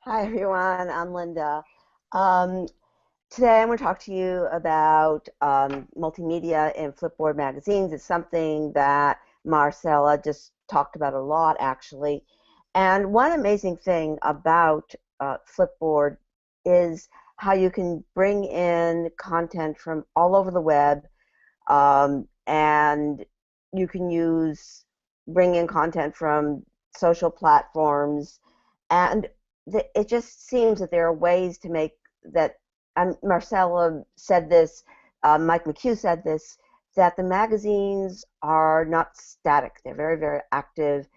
Hi everyone, I'm Linda. Um, Today I'm going to talk to you about multimedia in Flipboard magazines. It's something that Marcella just talked about a lot, actually. And one amazing thing about Flipboard is how you can bring in content from all over the web, and you can bring in content from social platforms, and it just seems that there are ways to make that. Marcella said this, Mike McHugh said this, that the magazines are not static; they're very, very active,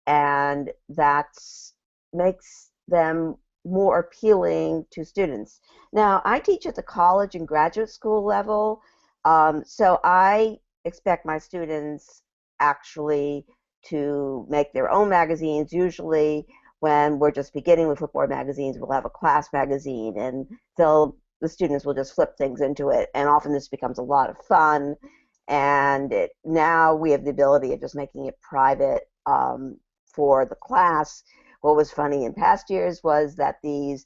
and that makes them more appealing to students. Now, I teach at the college and graduate school level, so I expect my students actually to make their own magazines. Usually, when we're just beginning with Flipboard magazines, we'll have a class magazine, and the students will just flip things into it, and often this becomes a lot of fun. And now we have the ability of just making it private for the class. What was funny in past years was that these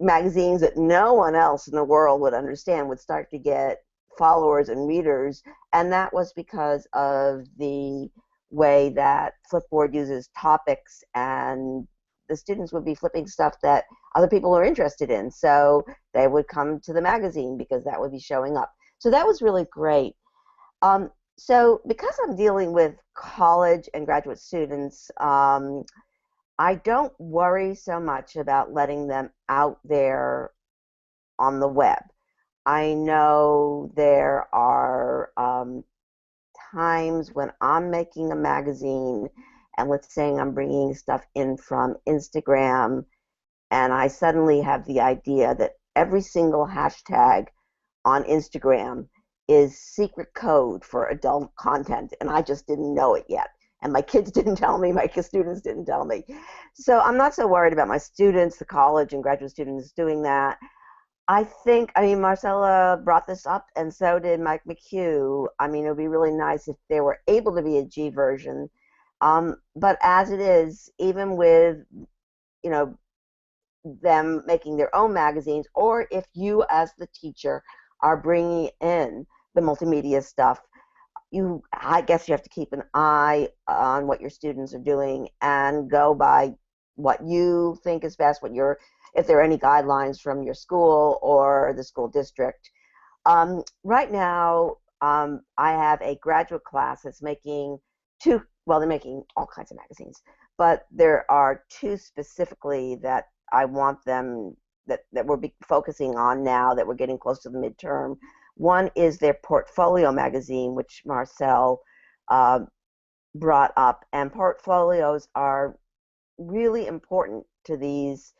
magazines that no one else in the world would understand would start to get followers and readers, and that was because of the way that Flipboard uses topics, and the students would be flipping stuff that other people are interested in, so they would come to the magazine because that would be showing up. So that was really great. So because I'm dealing with college and graduate students, I don't worry so much about letting them out there on the web. I know there are times when I'm making a magazine, and let's say I'm bringing stuff in from Instagram, and I suddenly have the idea that every single hashtag on Instagram is secret code for adult content, and I just didn't know it yet. And my kids didn't tell me, my students didn't tell me. So I'm not so worried about my students, the college and graduate students, doing that. I mean, Marcella brought this up, and so did Mike McHugh. I mean, it would be really nice if there were able to be a G version. But as it is, even with, you know, them making their own magazines, or if you as the teacher are bringing in the multimedia stuff, I guess you have to keep an eye on what your students are doing and go by what you think is best, if there are any guidelines from your school or the school district. Right now, I have a graduate class that's making they're making all kinds of magazines, but there are two specifically that I want them, that we're focusing on now that we're getting close to the midterm. One is their portfolio magazine, which Marcel uh, brought up, and portfolios are really important to these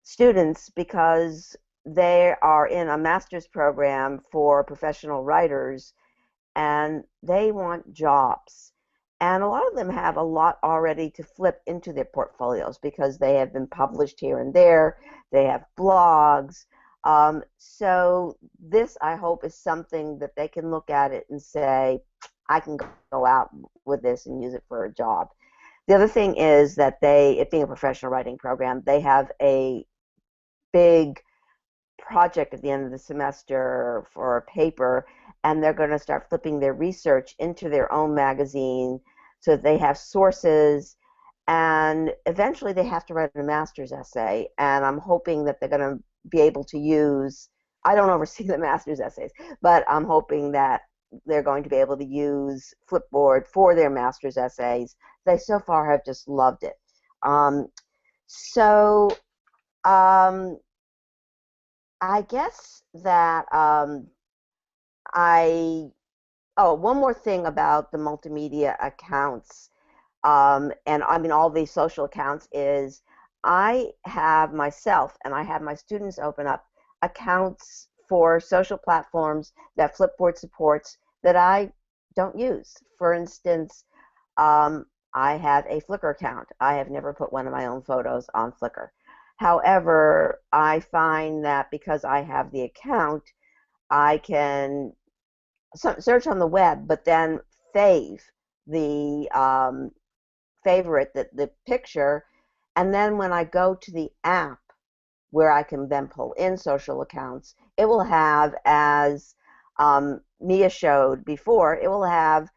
students because they are in a master's program for professional writers, and they want jobs. And a lot of them have a lot already to flip into their portfolios because they have been published here and there. They have blogs. So this, I hope, is something that they can look at it and say, I can go out with this and use it for a job. The other thing is that it being a professional writing program, they have a big project at the end of the semester for a paper, and they're going to start flipping their research into their own magazine so that they have sources, and eventually they have to write a master's essay, and I'm hoping that they're going to be able to use, I don't oversee the master's essays, but I'm hoping that they're going to be able to use Flipboard for their master's essays. They so far have just loved it. So I guess that I one more thing about the multimedia accounts, and I mean all these social accounts, is I have myself and I have my students open up accounts for social platforms that Flipboard supports that I don't use. For instance, I have a Flickr account. I have never put one of my own photos on Flickr. However, I find that because I have the account, I can search on the web, but then fave the favorite the picture, And then when I go to the app where I can then pull in social accounts, it will have, as Mia showed before, it will have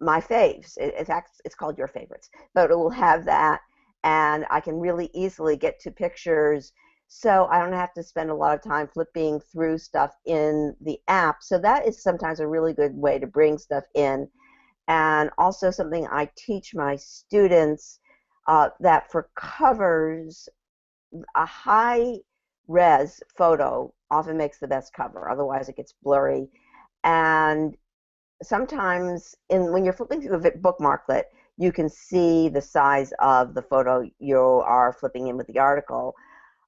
my faves. In fact, it's called Your Favorites, but it will have that, and I can really easily get to pictures, so I don't have to spend a lot of time flipping through stuff in the app. So that is sometimes a really good way to bring stuff in. And also something I teach my students, that for covers, a high res photo often makes the best cover, otherwise it gets blurry. And sometimes when you're flipping through a bookmarklet, you can see the size of the photo you are flipping in with the article.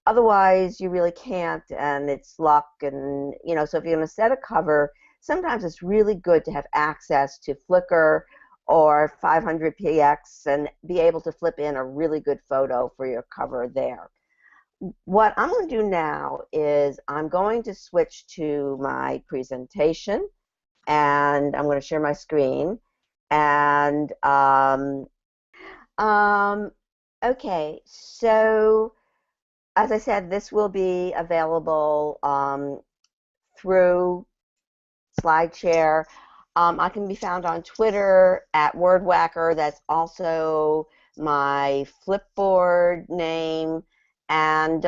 Otherwise, you really can't, and it's luck. And so if you're going to set a cover, sometimes it's really good to have access to Flickr or 500px and be able to flip in a really good photo for your cover there. What I'm going to do now is I'm going to switch to my presentation, and I'm going to share my screen. And okay, so as I said, this will be available through SlideShare. I can be found on Twitter at WordWhacker. That's also my Flipboard name. And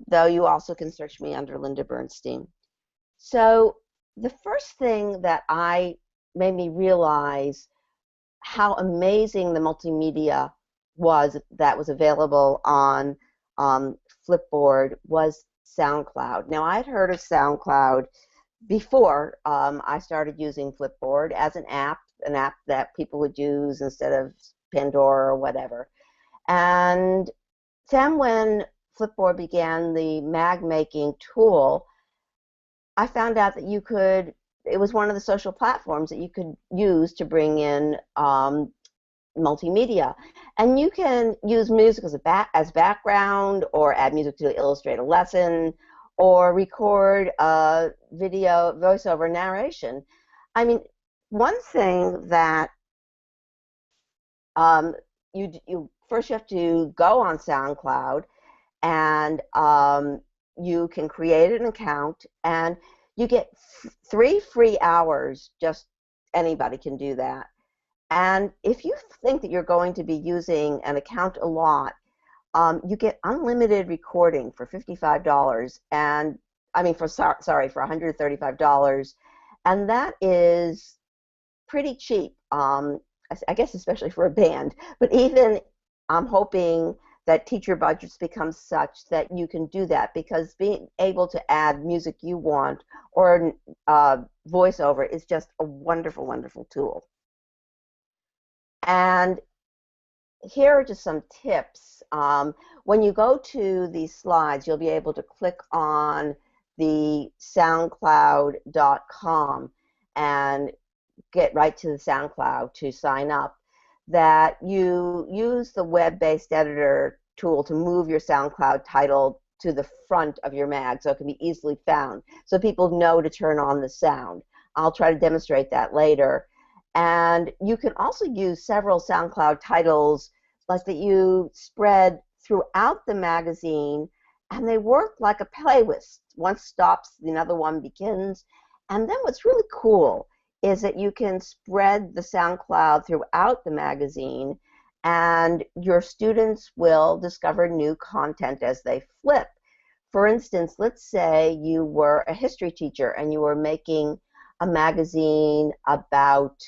though you also can search me under Linda Bernstein. So the first thing that made me realize how amazing the multimedia was that was available on Flipboard was SoundCloud. Now, I'd heard of SoundCloud before I started using Flipboard as an app that people would use instead of Pandora or whatever. And then when Flipboard began the mag making tool, I found out that it was one of the social platforms that you could use to bring in multimedia. And you can use music as background, or add music to illustrate a lesson, or record a video voiceover narration. I mean, one thing that you first have to go on SoundCloud, and you can create an account, and you get 3 free hours. Just anybody can do that. And if you think that you're going to be using an account a lot, you get unlimited recording for $55, and for $135, and that is pretty cheap. I guess especially for a band. But even I'm hoping that teacher budgets become such that you can do that, because being able to add music you want or voiceover is just a wonderful, wonderful tool. And here are just some tips. When you go to these slides, you'll be able to click on the SoundCloud.com and get right to the SoundCloud to sign up. That you use the web-based editor tool to move your SoundCloud title to the front of your mag so it can be easily found, so people know to turn on the sound. I'll try to demonstrate that later. And you can also use several SoundCloud titles like that you spread throughout the magazine, and they work like a playlist. One stops, another one begins. And then what's really cool is that you can spread the SoundCloud throughout the magazine, and your students will discover new content as they flip. For instance, let's say you were a history teacher and you were making a magazine about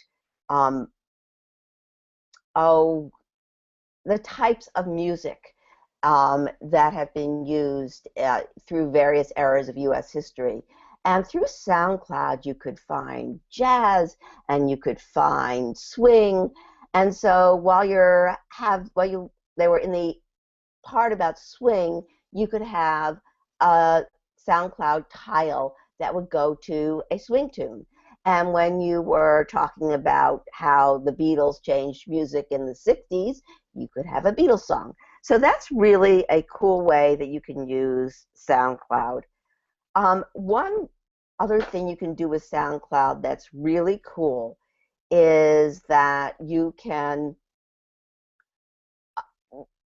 the types of music that have been used through various eras of U.S. history. And through SoundCloud, you could find jazz, and you could find swing. And so while they were in the part about swing, you could have a SoundCloud tile that would go to a swing tune. And when you were talking about how the Beatles changed music in the 60s, you could have a Beatles song. So that's really a cool way that you can use SoundCloud. One other thing you can do with SoundCloud that's really cool is that you can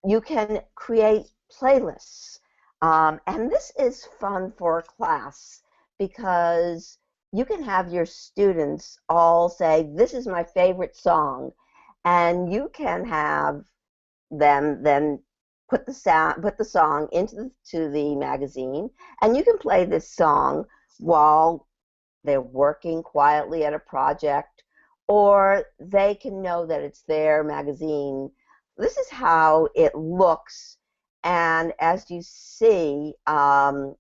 you can create playlists. And this is fun for a class because you can have your students all say, this is my favorite song, and you can have them then put the song into the magazine, and you can play this song while they're working quietly at a project, or they can know that it's their magazine. This is how it looks, and as you see, I'm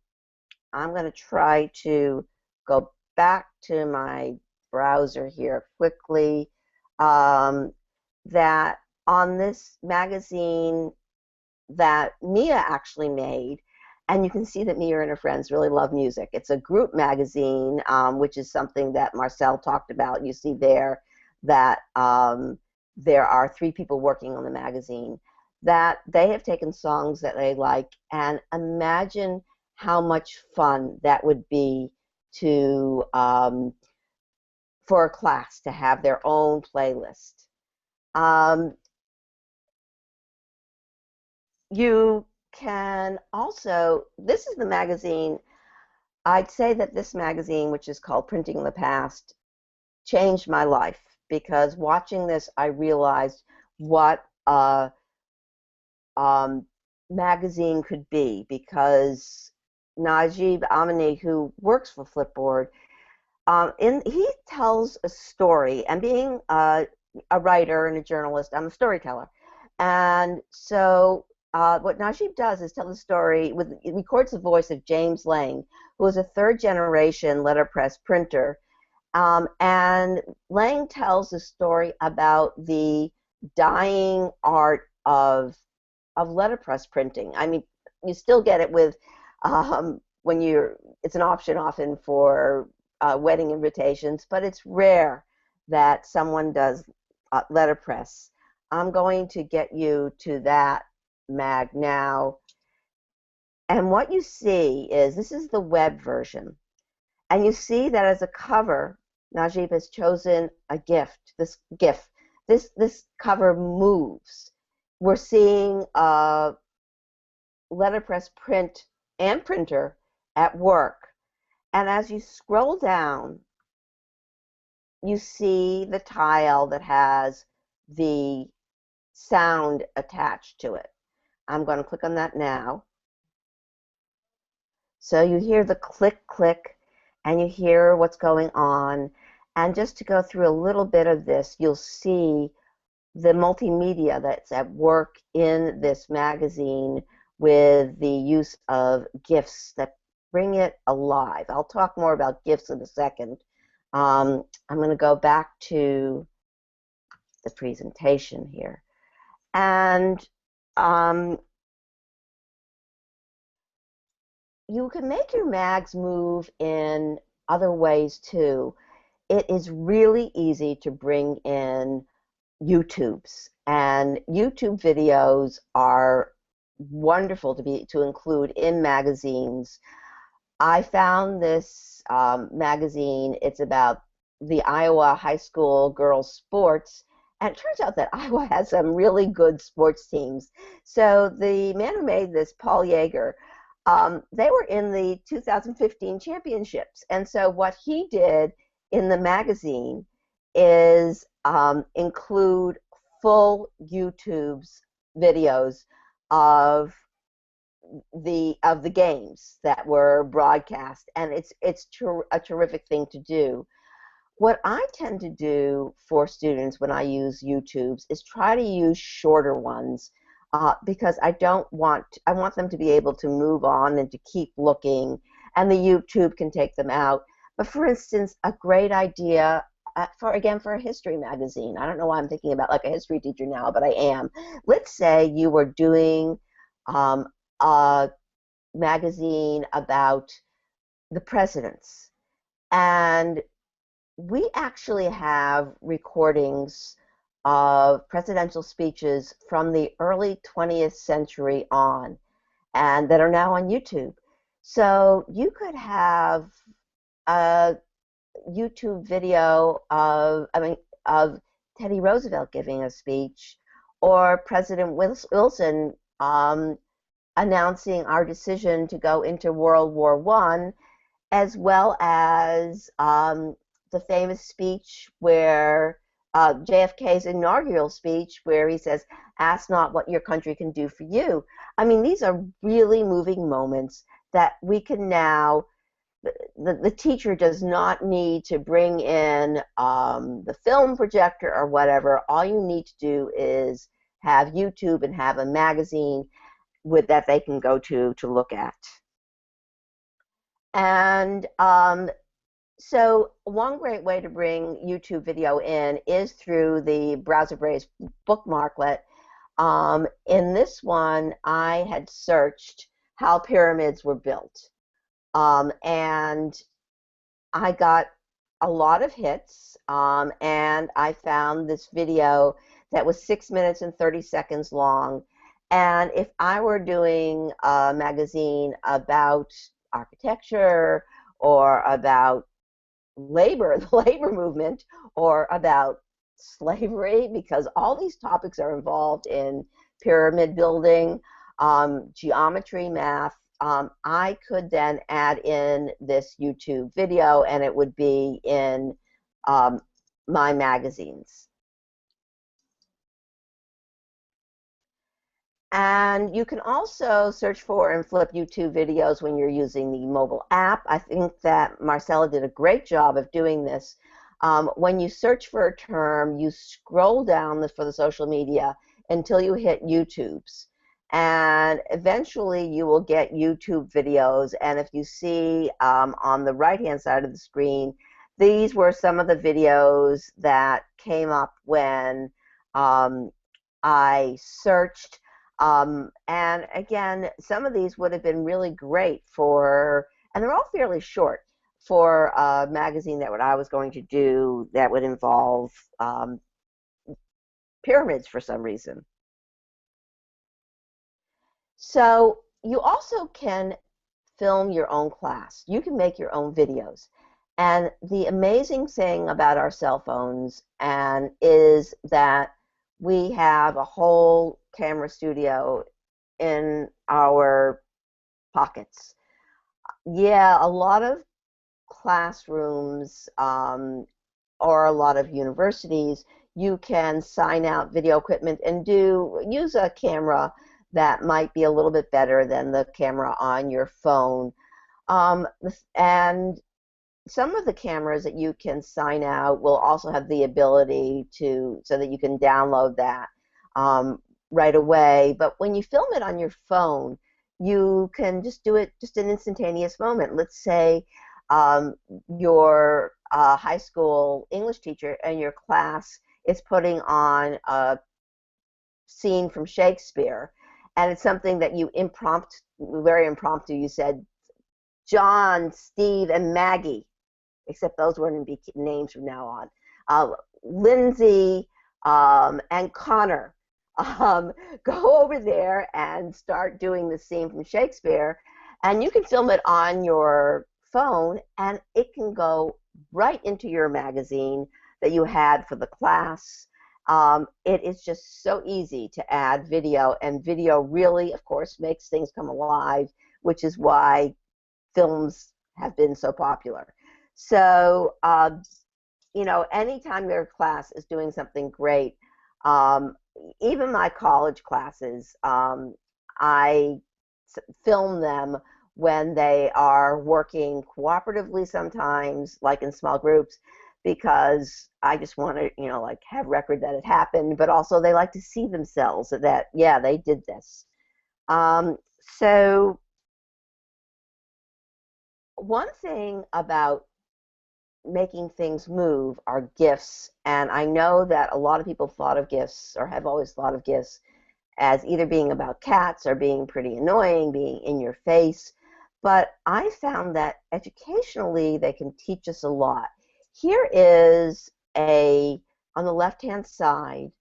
going to try to go back to my browser here quickly, that on this magazine that Mia actually made, and you can see that Mia and her friends really love music. It's a group magazine, which is something that Marcel talked about. You see there that there are 3 people working on the magazine, that they have taken songs that they like, and imagine how much fun that would be to for a class to have their own playlist. You can also, this is the magazine, I'd say that this magazine, which is called Printing in the Past, changed my life, because watching this I realized what a magazine could be, because Najib Amini, who works for Flipboard, he tells a story, and being a writer and a journalist, I'm a storyteller, and so what Najib does is tell the story, it records the voice of James Lang, who was a 3rd-generation letterpress printer, and Lang tells the story about the dying art of letterpress printing. I mean, you still get it with when it's an option often for wedding invitations, but it's rare that someone does letterpress. I'm going to get you to that mag now, and what you see is, this is the web version, and you see that as a cover Najib has chosen a GIF. This cover moves. We're seeing a letterpress print and printer at work, and as you scroll down you see the tile that has the sound attached to it. I'm going to click on that now. So you hear the click, click, and you hear what's going on. And just to go through a little bit of this, you'll see the multimedia that's at work in this magazine with the use of GIFs that bring it alive. I'll talk more about GIFs in a second. I'm going to go back to the presentation here. And you can make your mags move in other ways too. It is really easy to bring in YouTubes, and YouTube videos are wonderful to include in magazines. I found this magazine. It's about the Iowa high school girls sports, and it turns out that Iowa has some really good sports teams. So the man who made this, Paul Yeager, they were in the 2015 championships, and so what he did in the magazine is include full YouTube's videos of the games that were broadcast, and it's a terrific thing to do. What I tend to do for students when I use YouTubes is try to use shorter ones, because I want them to be able to move on and to keep looking, and the YouTube can take them out. But for instance, a great idea for a history magazine. I don't know why I'm thinking about like a history teacher now, but I am. Let's say you were doing a magazine about the presidents, and we actually have recordings of presidential speeches from the early 20th century on, and that are now on YouTube. So you could have a YouTube video of Teddy Roosevelt giving a speech, or President Wilson announcing our decision to go into World War I, as well as the famous speech where JFK's inaugural speech where he says, "Ask not what your country can do for you." I mean, these are really moving moments that we can now, the teacher does not need to bring in the film projector or whatever. All you need to do is have YouTube and have a magazine with that they can go to look at. And so one great way to bring YouTube video in is through the browser Brays Bookmarklet. In this one, I had searched how pyramids were built. And I got a lot of hits, and I found this video that was 6 minutes and 30 seconds long. And if I were doing a magazine about architecture or about labor, the labor movement, or about slavery, because all these topics are involved in pyramid building, geometry, math, I could then add in this YouTube video and it would be in my magazines. And you can also search for and flip YouTube videos when you're using the mobile app. I think that Marcella did a great job of doing this. When you search for a term, you scroll down for the social media until you hit YouTube's. And eventually you will get YouTube videos. And if you see on the right-hand side of the screen, these were some of the videos that came up when I searched. And again, some of these would have been really great for, and they're all fairly short, for a magazine that what I was going to do that would involve pyramids for some reason. So you also can film your own class. You can make your own videos. And the amazing thing about our cell phones is that we have a whole camera studio in our pockets. Yeah, a lot of classrooms or a lot of universities, you can sign out video equipment and use a camera that might be a little bit better than the camera on your phone. And some of the cameras that you can sign out will also have the ability so that you can download that right away. But when you film it on your phone, you can just do it just an instantaneous moment. Let's say your high school English teacher and your class is putting on a scene from Shakespeare, and it's something that you very impromptu, you said, John, Steve, and Maggie, except those weren't be names from now on. Lindsay and Connor, go over there and start doing the scene from Shakespeare, and you can film it on your phone, and it can go right into your magazine that you had for the class. It is just so easy to add video, and video really, of course, makes things come alive, which is why films have been so popular. So, anytime your class is doing something great, even my college classes, I film them when they are working cooperatively sometimes, like in small groups, because I just want to, like have record that it happened, but also they like to see themselves that, yeah, they did this. So one thing about making things move are GIFs, and I know that a lot of people thought of GIFs, or have always thought of GIFs, as either being about cats or being pretty annoying, being in your face, but I found that educationally they can teach us a lot. Here is on the left-hand side,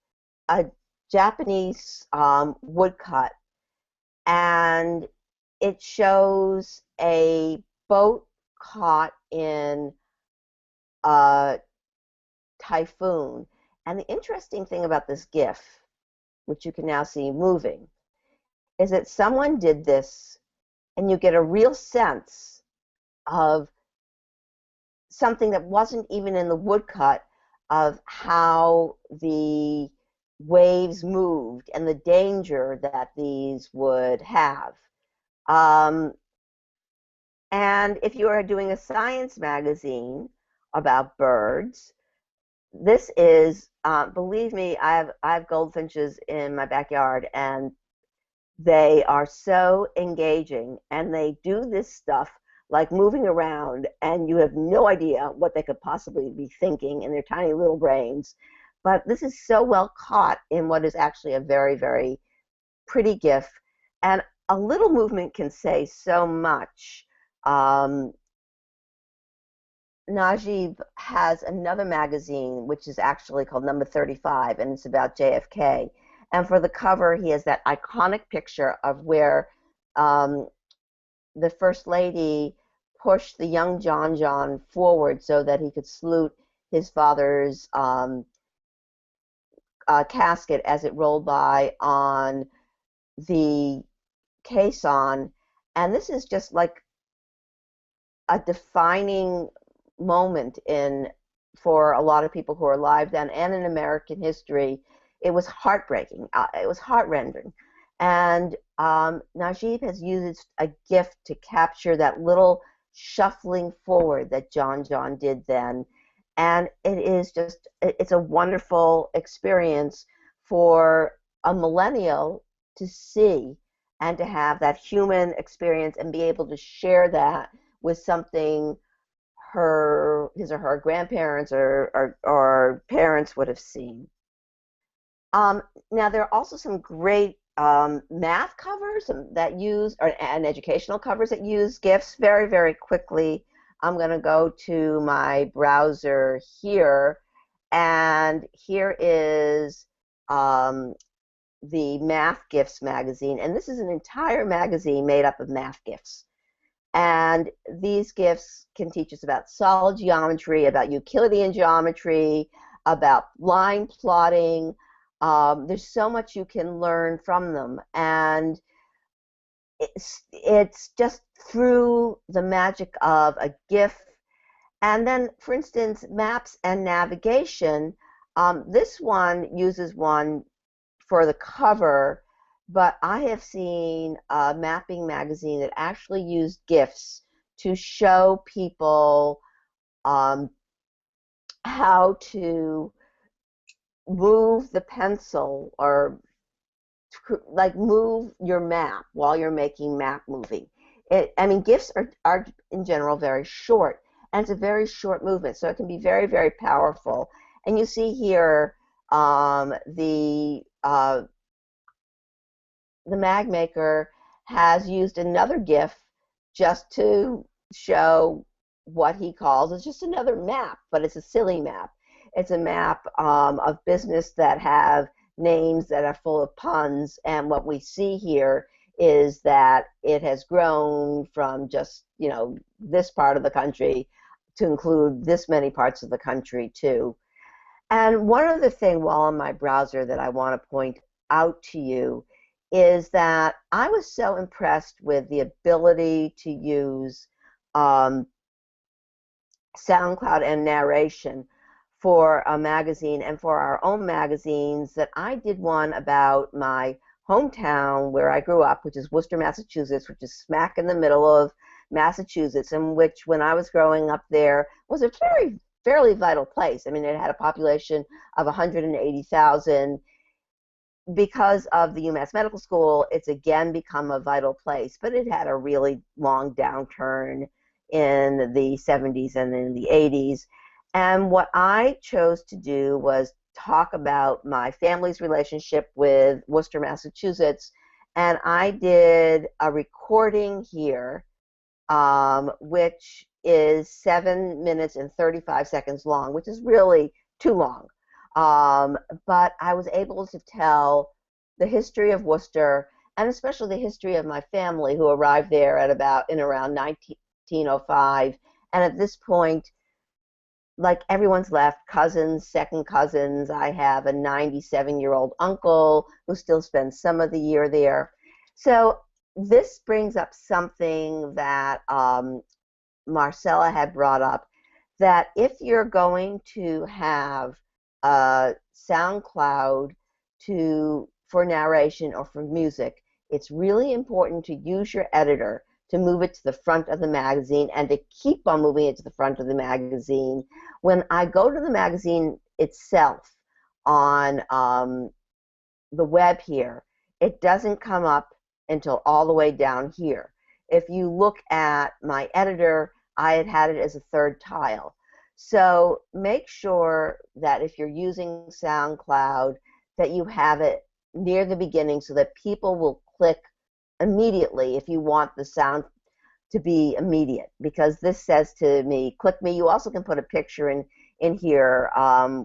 a Japanese woodcut, and it shows a boat caught in a typhoon. And the interesting thing about this GIF which you can now see moving, is that someone did this, and you get a real sense of something that wasn't even in the woodcut, of how the waves moved and the danger that these would have. And if you are doing a science magazine about birds, this is, believe me, I have goldfinches in my backyard, and they are so engaging, and they do this stuff like moving around, and you have no idea what they could possibly be thinking in their tiny little brains. But this is so well caught in what is actually a very, very pretty GIF, and a little movement can say so much. Najib has another magazine, which is actually called Number 35, and it's about JFK. And for the cover, he has that iconic picture of where the First Lady pushed the young John forward so that he could salute his father's casket as it rolled by on the caisson. And this is just like a defining moment for a lot of people who are alive then, and in American history. It was heartbreaking. It was heart-rending. And Najib has used a GIF to capture that little shuffling forward that John did then. And it is just, it's a wonderful experience for a millennial to see and to have that human experience and be able to share that with something his or her grandparents or parents would have seen. Now, there are also some great math covers that use, and educational covers that use GIFs. Very, very quickly, I'm going to go to my browser here, and here is the Math GIFs magazine, and this is an entire magazine made up of math GIFs. And these GIFs can teach us about solid geometry, about Euclidean geometry, about line plotting. There's so much you can learn from them, and it's just through the magic of a GIF. And then, for instance, maps and navigation. This one uses one for the cover, but I have seen a mapping magazine that actually used GIFs to show people how to move the pencil, or like move your map while you're making map moving. I mean, GIFs are in general very short, and it's a very short movement, so it can be very, very powerful. And you see here the mag maker has used another GIF just to show what he calls, it's just another map, but it's a silly map. It's a map of business that have names that are full of puns, and what we see here is that it has grown from just, you know, this part of the country to include this many parts of the country too. And one other thing while on my browser that I want to point out to you is that I was so impressed with the ability to use SoundCloud and narration for a magazine and for our own magazines, that I did one about my hometown where I grew up, which is Worcester, Massachusetts, which is smack in the middle of Massachusetts, and which, when I was growing up there, was a fairly vital place. I mean, it had a population of 180,000. Because of the UMass Medical School, it's again become a vital place, but it had a really long downturn in the 70s and in the 80s. And what I chose to do was talk about my family's relationship with Worcester, Massachusetts, and I did a recording here, which is 7 minutes and 35 seconds long, which is really too long. But I was able to tell the history of Worcester, and especially the history of my family, who arrived there in around 1905. And at this point, like everyone's left, cousins, second cousins. I have a 97-year-old uncle who still spends some of the year there. So this brings up something that Marcella had brought up, that if you're going to have SoundCloud for narration or for music, it's really important to use your editor to move it to the front of the magazine and to keep on moving it to the front of the magazine. When I go to the magazine itself on the web here, it doesn't come up until all the way down here. If you look at my editor, I had it as a third tile. So make sure that if you're using SoundCloud, that you have it near the beginning so that people will click immediately if you want the sound to be immediate, because this says to me, click me. You also can put a picture in here,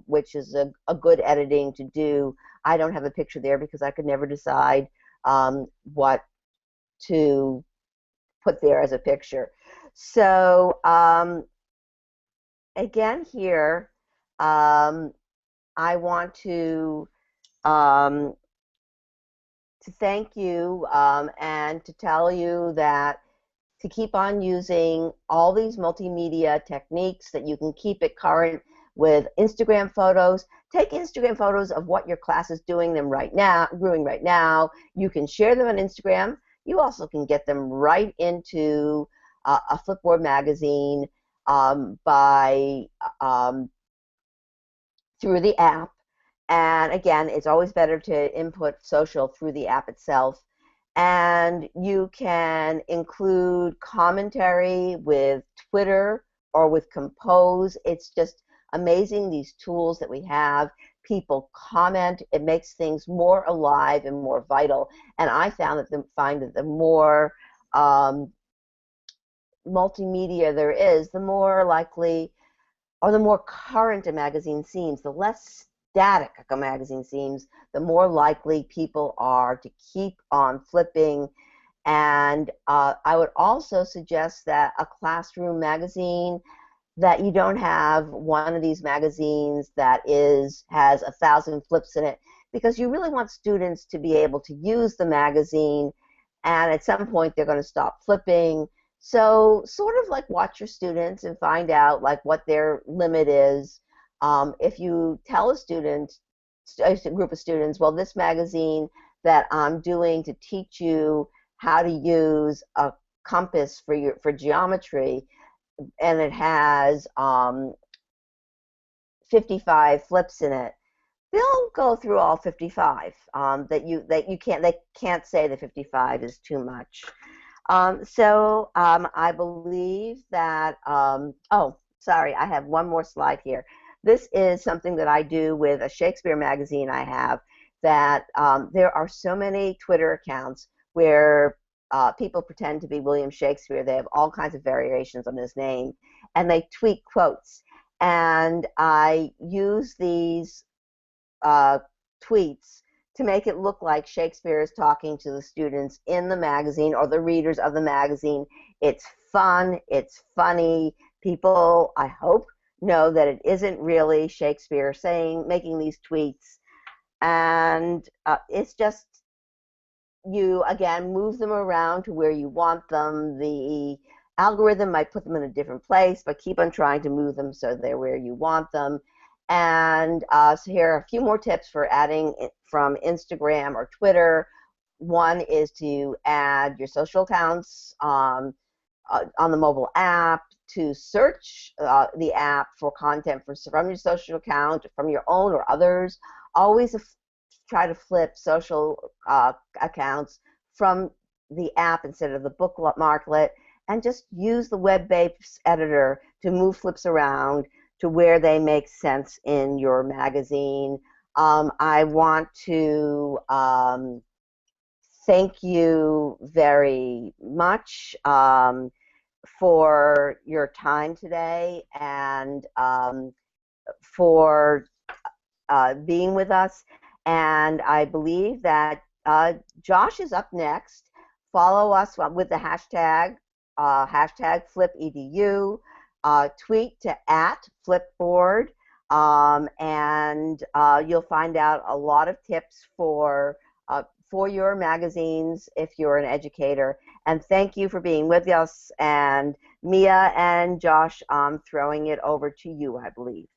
which is a good editing to do. I don't have a picture there because I could never decide what to put there as a picture. So again here, I want to thank you and to tell you that to keep on using all these multimedia techniques, that you can keep it current with Instagram photos. Take Instagram photos of what your class is doing right now. You can share them on Instagram. You also can get them right into a Flipboard magazine through the app. And again, it's always better to input social through the app itself. And you can include commentary with Twitter or with Compose. It's just amazing, these tools that we have. People comment. It makes things more alive and more vital. And I find that the more multimedia there is, the more likely or the more current a magazine seems, the less static a magazine seems, the more likely people are to keep on flipping. And I would also suggest that a classroom magazine, that you don't have one of these magazines that has 1,000 flips in it, because you really want students to be able to use the magazine, and at some point they're going to stop flipping. So sort of like watch your students and find out like what their limit is. If you tell a group of students, well, this magazine that I'm doing to teach you how to use a compass for geometry, and it has 55 flips in it, they'll go through all 55. They can't say that 55 is too much. I believe that, oh, sorry, I have one more slide here. This is something that I do with a Shakespeare magazine I have, that there are so many Twitter accounts where people pretend to be William Shakespeare. They have all kinds of variations on his name, and they tweet quotes. And I use these tweets to make it look like Shakespeare is talking to the students in the magazine or the readers of the magazine. It's fun, it's funny. People, I hope, know that it isn't really Shakespeare making these tweets. And it's just, you, again, move them around to where you want them. The algorithm might put them in a different place, but keep on trying to move them so they're where you want them. And so here are a few more tips for adding from Instagram or Twitter. One is to add your social accounts on the mobile app, to search the app for content from your social account, from your own or others. Always try to flip social accounts from the app instead of the bookmarklet, and just use the web-based editor to move flips around to where they make sense in your magazine. I want to thank you very much for your time today, and for being with us. And I believe that Josh is up next. Follow us with the hashtag FlipEDU. tweet to @Flipboard, and you'll find out a lot of tips for your magazines if you're an educator. And thank you for being with us. And Mia and Josh, I'm throwing it over to you, I believe.